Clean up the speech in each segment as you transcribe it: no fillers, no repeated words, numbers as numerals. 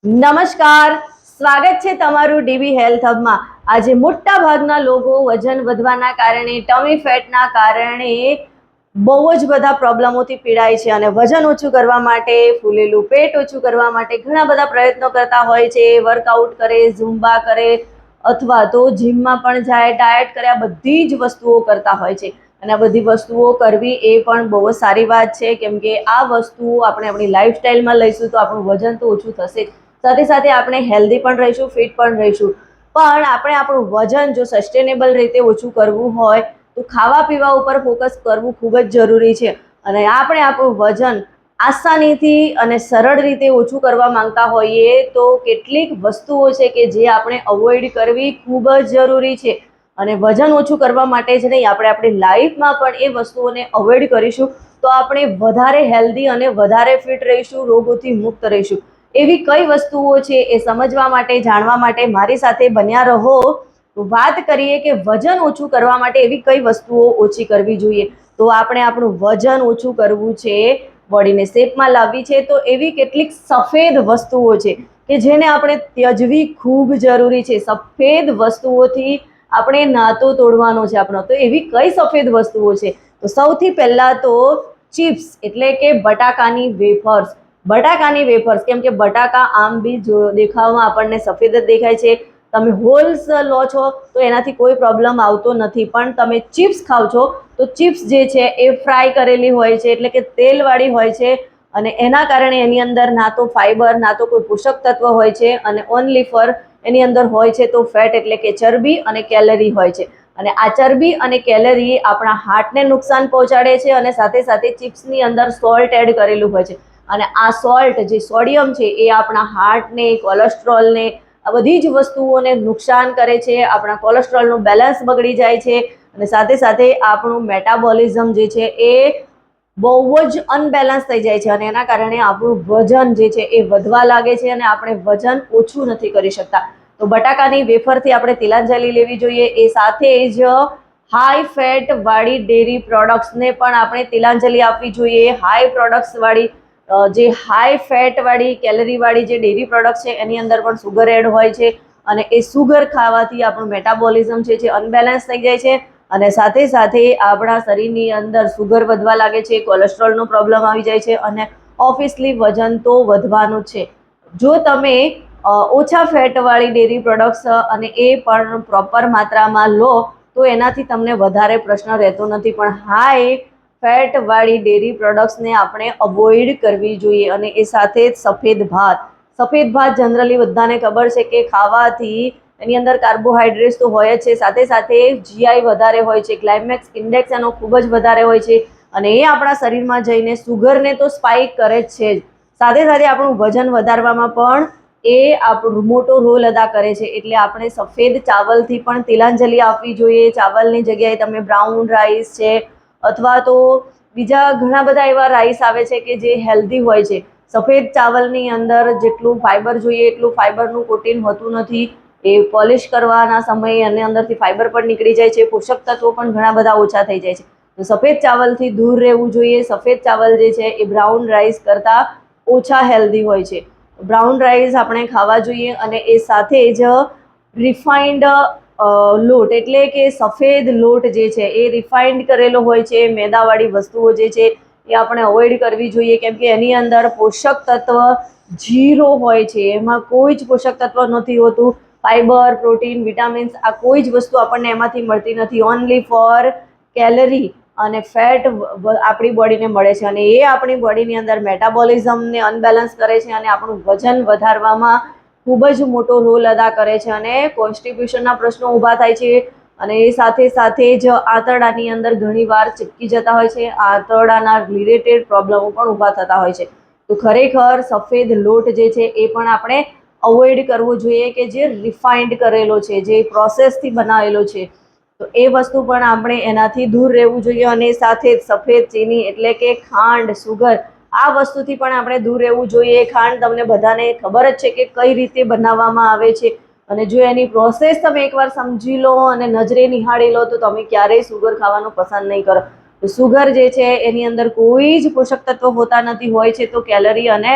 નમસ્કાર, સ્વાગત છે તમારું ડીબી હેલ્થ હબમાં। આજે મોટા ભાગના લોકો વજન વધવાના કારણે, ટમી ફેટના કારણે બહુ જ બધા પ્રોબ્લેમોથી પીડાય છે અને વજન ઓછું કરવા માટે, ફૂલેલું પેટ ઓછું કરવા માટે ઘણા બધા પ્રયત્નો કરતા હોય છે। વર્કઆઉટ કરે, ઝુમ્બા કરે અથવા તો જીમમાં પણ જાય, ડાયટ કરે, આ બધી જ વસ્તુઓ કરતા હોય છે અને આ બધી વસ્તુઓ કરવી એ પણ બહુ જ સારી વાત છે, કેમ કે આ વસ્તુઓ આપણે આપણી લાઈફસ્ટાઈલમાં લઈશું તો આપણું વજન તો ઓછું થશે, સાથે સાથે આપણે હેલ્ધી પણ રહીશું, ફિટ પણ રહીશું। પણ આપણે આપણું વજન જો સસ્ટેનેબલ રીતે ઓછું કરવું હોય તો ખાવા પીવા ઉપર ફોકસ કરવું ખૂબ જ જરૂરી છે અને આપણે આપણું વજન આસાનીથી અને સરળ રીતે ઓછું કરવા માંગતા હોઈએ તો કેટલીક વસ્તુઓ છે કે જે આપણે અવોઇડ કરવી ખૂબ જ જરૂરી છે અને વજન ઓછું કરવા માટે જ નહીં, આપણે આપણી લાઈફમાં પણ એ વસ્તુઓને અવોઇડ કરીશું તો આપણે વધારે હેલ્ધી અને વધારે ફિટ રહીશું, રોગોથી મુક્ત રહીશું। એવી કઈ વસ્તુઓ છે એ સમજવા માટે, જાણવા માટે મારી સાથે બન્યા રહો। તો વાત કરીએ કે વજન ઓછું કરવા માટે એવી કઈ વસ્તુઓ ઓછી કરવી જોઈએ। તો આપણે આપણું વજન ઓછું કરવું છે, બોડીને શેપમાં લાવવી છે, તો એવી કેટલીક સફેદ વસ્તુઓ છે કે જેને આપણે ત્યજવી ખૂબ જરૂરી છે। સફેદ વસ્તુઓથી આપણે નાતો તોડવાનો છે આપણો। તો એવી કઈ સફેદ વસ્તુઓ છે? તો સૌથી પહેલા તો ચિપ્સ એટલે કે બટાકાની વેફર્સ। બટાકાની વેફર્સ, કેમ કે બટાકા આમ બી દેખાવમાં આપણને સફેદ જ દેખાય છે, તમે હોલ્સ લો છો તો એનાથી કોઈ પ્રોબ્લેમ આવતો નથી, પણ તમે ચિપ્સ ખાવ છો તો ચિપ્સ જે છે એ ફ્રાય કરેલી હોય છે, એટલે કે તેલવાળી હોય છે અને એના કારણે એની અંદર ના તો ફાઈબર, ના તો કોઈ પોષક તત્વ હોય છે અને ઓનલી ફોર એની અંદર હોય છે તો ફેટ એટલે કે ચરબી અને કેલરી હોય છે અને આ ચરબી અને કેલરી આપણા હાર્ટને નુકસાન પહોંચાડે છે અને સાથે સાથે ચિપ્સની અંદર સોલ્ટ એડ કરેલું હોય છે અને આ સોલ્ટ જે સોડિયમ છે એ આપણા હાર્ટને, કોલેસ્ટ્રોલને, આ બધી જ વસ્તુઓને નુકસાન કરે છે। આપણા કોલેસ્ટ્રોલનું બેલેન્સ બગડી જાય છે અને સાથે સાથે આપણું મેટાબોલિઝમ જે છે એ બહુ જ અનબેલેન્સ થઈ જાય છે અને એના કારણે આપણું વજન જે છે એ વધવા લાગે છે અને આપણે વજન ઓછું નથી કરી શકતા। તો બટાકાની વેફરથી આપણે તિલાંજલિ લેવી જોઈએ, એ સાથે જ હાઈ ફેટ વાળી ડેરી પ્રોડક્ટ્સને પણ આપણે તિલાંજલિ આપવી જોઈએ। હાઈ પ્રોડક્ટ્સ વાળી જે હાઈ ફેટ વાળી, કેલરી વાળી જે ડેરી પ્રોડક્ટ છે એની અંદર પણ સુગર એડ હોય છે અને એ સુગર ખાવાથી આપણું મેટાબોલિઝમ છે જે અનબેલેન્સ થઈ જાય છે અને સાથે સાથે આપણા શરીરની અંદર સુગર વધવા લાગે છે, કોલેસ્ટ્રોલનો પ્રોબ્લેમ આવી જાય છે અને ઓબ્વિયસલી વજન તો વધવાનું છે। જો તમે ઓછા ફેટવાળી ડેરી પ્રોડક્ટ્સ અને એ પણ પ્રોપર માત્રામાં લો તો એનાથી તમને વધારે પ્રશ્ન રહેતો નથી, પણ હાઈ ફેટ વાળી ડેરી પ્રોડક્ટ્સને આપણે અવોઇડ કરવી જોઈએ અને એ સાથે જ સફેદ ભાત। સફેદ ભાત જનરલી બધાને ખબર છે કે ખાવાથી એની અંદર કાર્બોહાઈડ્રેટ્સ તો હોય જ છે, સાથે સાથે જીઆઈ વધારે હોય છે, ગ્લાયમેક્સ ઇન્ડેક્સ એનો ખૂબ જ વધારે હોય છે અને એ આપણા શરીરમાં જઈને સુગરને તો સ્પાઇક કરે જ છે જ, સાથે સાથે આપણું વજન વધારવામાં પણ એ આપણું મોટો રોલ અદા કરે છે। એટલે આપણે સફેદ ચાવલથી પણ તિલાંજલિ આપવી જોઈએ। ચાવલની જગ્યાએ તમે બ્રાઉન રાઈસ છે અથવા તો બીજા ઘણા બધા એવા રાઈસ આવે છે કે જે હેલ્ધી હોય છે। સફેદ ચાવલની અંદર જેટલું ફાઈબર જોઈએ એટલું ફાઈબરનું પ્રોટીન હોતું નથી, એ પોલિશ કરવાના સમયે એની અંદરથી ફાઈબર પણ નીકળી જાય છે, પોષક તત્વો પણ ઘણા બધા ઓછા થઈ જાય છે। તો સફેદ ચાવલથી દૂર રહેવું જોઈએ। સફેદ ચાવલ જે છે એ બ્રાઉન રાઈસ કરતાં ઓછા હેલ્ધી હોય છે। બ્રાઉન રાઈસ આપણે ખાવા જોઈએ અને એ સાથે જ રિફાઇન્ડ લોટ એટલે કે સફેદ લોટ જે છે એ રિફાઇન્ડ કરેલો હોય છે, મેદાવાળી વસ્તુઓ જે છે એ આપણે અવોઇડ કરવી જોઈએ, કેમ કે એની અંદર પોષક તત્વ ઝીરો હોય છે, એમાં કોઈ જ પોષક તત્વ નથી હોતું। ફાઈબર, પ્રોટીન, વિટામિન્સ આ કોઈ જ વસ્તુ આપણને એમાંથી મળતી નથી, ઓનલી ફોર કેલરી અને ફેટ આપણી બોડીને મળે છે અને એ આપણી બોડીની અંદર મેટાબોલિઝમને અનબેલેન્સ કરે છે અને આપણું વજન વધારવામાં ખૂબ જ મોટો રોલ અદા કરે છે અને કોન્સ્ટિપ્યુશનના પ્રશ્નો ઊભા થાય છે અને એ સાથે સાથે જ આંતરડાની અંદર ઘણીવાર ચીપકી જતા હોય છે, આંતરડાના રિલેટેડ પ્રોબ્લેમો પણ ઊભા થતા હોય છે। તો ખરેખર સફેદ લોટ જે છે એ પણ આપણે અવોઇડ કરવો જોઈએ કે જે રિફાઇન્ડ કરેલો છે, જે પ્રોસેસથી બનાવેલો છે, તો એ વસ્તુ પણ આપણે એનાથી દૂર રહેવું જોઈએ અને સાથે જ સફેદ ચીની એટલે કે ખાંડ, સુગર આ વસ્તુથી પણ આપણે દૂર રહેવું જોઈએ। ખાંડ તમને બધાને ખબર જ છે કે કઈ રીતે બનાવવામાં આવે છે અને જો એની પ્રોસેસ તમે એકવાર સમજી લો અને નજરે નિહાળી લો તો તમે ક્યારેય સુગર ખાવાનું પસંદ નહીં કરો। તો સુગર જે છે એની અંદર કોઈ જ પોષક તત્વ હોતા નથી, હોય છે તો કેલરી અને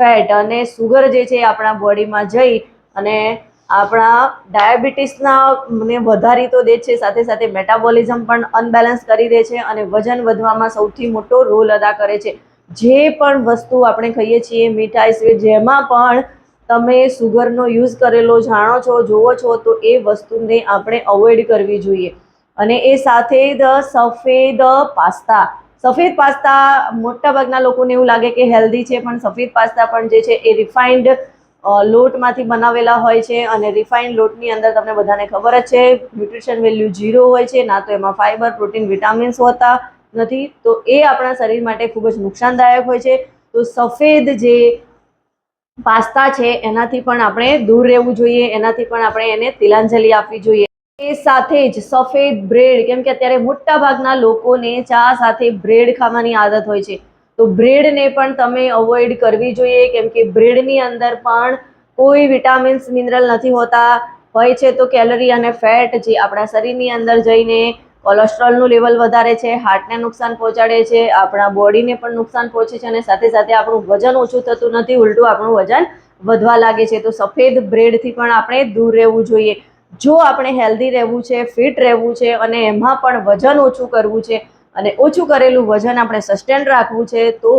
ફેટ અને સુગર જે છે આપણા બોડીમાં જઈ અને આપણા ડાયાબિટીસના ને વધારી તો દે છે, સાથે સાથે મેટાબોલિઝમ પણ અનબેલેન્સ કરી દે છે અને વજન વધવામાં સૌથી મોટો રોલ અદા કરે છે. જે પણ વસ્તુ આપણે ખાઈએ છીએ, મીઠાઈ, સ્વીટ, જેમાં પણ તમે સુગરનો યુઝ કરેલો જાણો છો, જોવો છો, તો એ વસ્તુને આપણે અવોઇડ કરવી જોઈએ. અને એ સાથે સફેદ પાસ્તા મોટાભાગના લોકોને એવું લાગે કે હેલ્ધી છે, પણ સફેદ પાસ્તા પણ જે છે એ રિફાઇન્ડ લોટમાંથી બનાવેલા હોય છે અને રિફાઇન્ડ લોટની અંદર તમને બધાને ખબર જ છે ન્યુટ્રિશન વેલ્યુ 0 હોય છે, ના તો એમાં ફાઇબર, પ્રોટીન, વિટામિન્સ હોતા નથી, તો એ આપણા શરીર માટે ખૂબ જ નુકસાનદાયક હોય છે. તો સફેદ જે પાસ્તા છે એનાથી પણ આપણે દૂર રહેવું જોઈએ, એનાથી પણ આપણે એને તિલાંજલિ આપવી જોઈએ. એ સાથે જ સફેદ બ્રેડ, કેમ કે અત્યારે મોટા ભાગના લોકોને ચા સાથે બ્રેડ ખાવાની આદત હોય છે, તો બ્રેડને પણ તમે અવોઇડ કરવી જોઈએ, કેમ કે બ્રેડની અંદર પણ કોઈ વિટામિન્સ, મિનરલ નથી હોતા. હોય છે તો કેલરી અને ફેટ, જે આપણા શરીરની અંદર જઈને કોલેસ્ટ્રોલનું લેવલ વધારે છે, હાર્ટને નુકસાન પહોંચાડે છે, આપણા બોડીને પણ નુકસાન પહોંચે છે અને સાથે સાથે આપણું વજન ઓછું થતું નથી, ઉલટું આપણું વજન વધવા લાગે છે. તો સફેદ બ્રેડથી પણ આપણે દૂર રહેવું જોઈએ. જો આપણે હેલ્ધી રહેવું છે, ફિટ રહેવું છે અને એમાં પણ વજન ઓછું કરવું છે અને ઓછું કરેલું વજન આપણે સસ્ટેન રાખવું છે, તો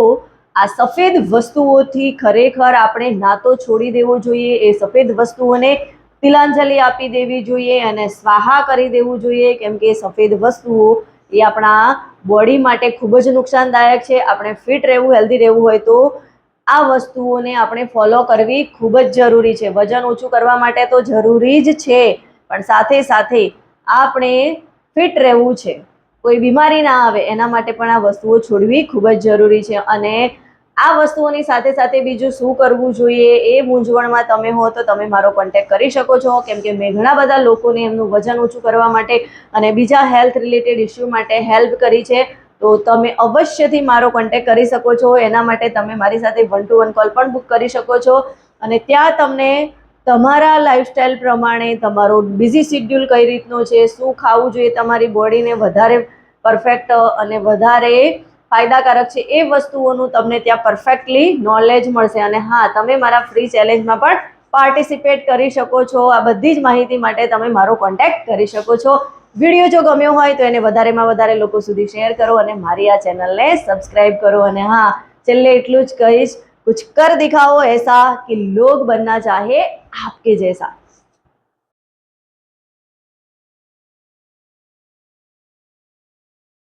આ સફેદ વસ્તુઓથી ખરેખર આપણે ના તો છોડી દેવો જોઈએ, એ સફેદ વસ્તુઓને તિલાંજલિ આપી દેવી જોઈએ અને સ્વાહા કરી દેવું જોઈએ, કેમ કે સફેદ વસ્તુઓ એ આપણા બોડી માટે ખૂબ જ નુકસાનદાયક છે. આપણે ફિટ રહેવું, હેલ્ધી રહેવું હોય તો આ વસ્તુઓને આપણે ફોલો કરવી ખૂબ જ જરૂરી છે. વજન ઓછું કરવા માટે તો જરૂરી જ છે, પણ સાથે સાથે આપણે ફિટ રહેવું છે, કોઈ બીમારી ના આવે એના માટે પણ આ વસ્તુઓ છોડવી ખૂબ જ જરૂરી છે. અને આ વસ્તુઓની સાથે સાથે બીજું શું કરવું જોઈએ એ મૂંઝવણમાં તમે હો તો તમે મારો કોન્ટેક્ટ કરી શકો છો, કેમ કે મેં ઘણા બધા લોકોને એમનું વજન ઓછું કરવા માટે અને બીજા હેલ્થ રિલેટેડ ઇસ્યુ માટે હેલ્પ કરી છે. તો તમે અવશ્યથી મારો કોન્ટેક્ટ કરી શકો છો. એના માટે તમે મારી સાથે 1-to-1 કોલ પણ બુક કરી શકો છો અને ત્યાં તમને તમારા લાઈફસ્ટાઈલ પ્રમાણે તમારો બિઝી શિડ્યુલ કઈ રીતનો છે, શું ખાવું જોઈએ તમારી બોડીને વધારે પરફેક્ટ અને વધારે ફાયદાકારક છે, એ વસ્તુઓનું તમને ત્યાં પરફેક્ટલી નોલેજ મળશે. અને હા, તમે મારા ફ્રી ચેલેન્જમાં પણ પાર્ટિસિપેટ કરી શકો છો. આ બધી જ માહિતી માટે તમે મારો કોન્ટેક્ટ કરી શકો છો. વિડીયો જો ગમ્યો હોય તો એને વધારેમાં વધારે લોકો સુધી શેર કરો અને મારી આ ચેનલને સબસ્ક્રાઇબ કરો. અને હા, છેલ્લે એટલું જ કહીશ, कुछ कर दिखाओ ऐसा कि लोग बनना चाहे आपके जैसा.